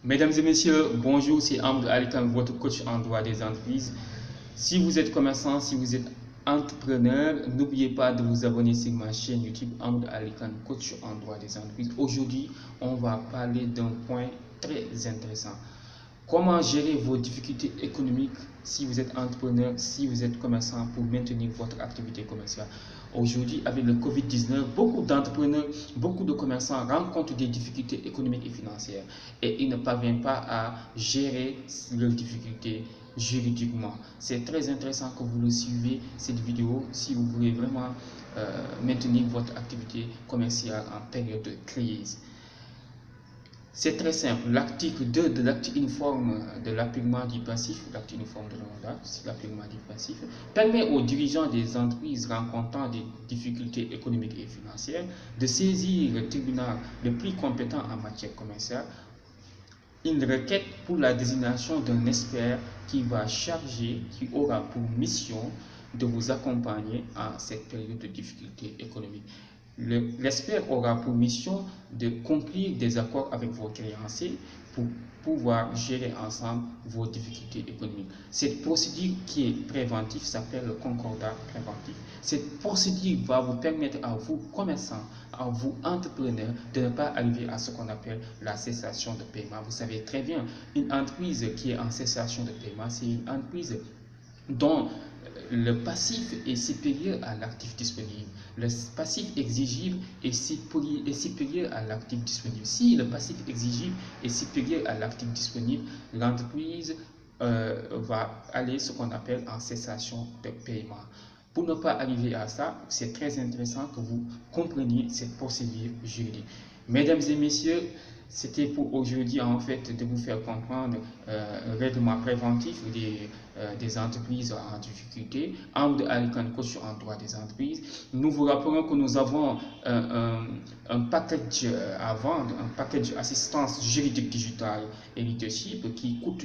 Mesdames et messieurs, bonjour, c'est Amadou Alikan, votre coach en droit des entreprises. Si vous êtes commerçant, si vous êtes entrepreneur, n'oubliez pas de vous abonner sur ma chaîne YouTube Amadou Alikan, coach en droit des entreprises. Aujourd'hui, on va parler d'un point très intéressant. Comment gérer vos difficultés économiques si vous êtes entrepreneur, si vous êtes commerçant pour maintenir votre activité commerciale. Aujourd'hui, avec le Covid-19, beaucoup d'entrepreneurs, beaucoup de commerçants rencontrent des difficultés économiques et financières et ils ne parviennent pas à gérer leurs difficultés juridiquement. C'est très intéressant que vous le suivez cette vidéo si vous voulez vraiment maintenir votre activité commerciale en période de crise. C'est très simple. L'article 2 de l'acte uniforme de l'apurement du passif, l'acte uniforme de l'ONDA, c'est l'apurement du passif, permet aux dirigeants des entreprises rencontrant des difficultés économiques et financières de saisir le tribunal le plus compétent en matière commerciale une requête pour la désignation d'un expert qui aura pour mission de vous accompagner en cette période de difficulté économique. L'expert aura pour mission de conclure des accords avec vos créanciers pour pouvoir gérer ensemble vos difficultés économiques. Cette procédure qui est préventive s'appelle le concordat préventif. Cette procédure va vous permettre à vous commerçants, à vous entrepreneurs, de ne pas arriver à ce qu'on appelle la cessation de paiement. Vous savez très bien, une entreprise qui est en cessation de paiement, c'est une entreprise dont le passif est supérieur à l'actif disponible. Le passif exigible est supérieur à l'actif disponible. Si le passif exigible est supérieur à l'actif disponible, l'entreprise va aller ce qu'on appelle en cessation de paiement. Pour ne pas arriver à ça, c'est très intéressant que vous compreniez cette procédure juridique. Mesdames et messieurs, c'était pour aujourd'hui en fait de vous faire comprendre le règlement préventif des entreprises en difficulté. Amadou Alikan, coach en droit des entreprises. Nous vous rappelons que nous avons un package à vendre, un package assistance juridique digitale et leadership qui coûte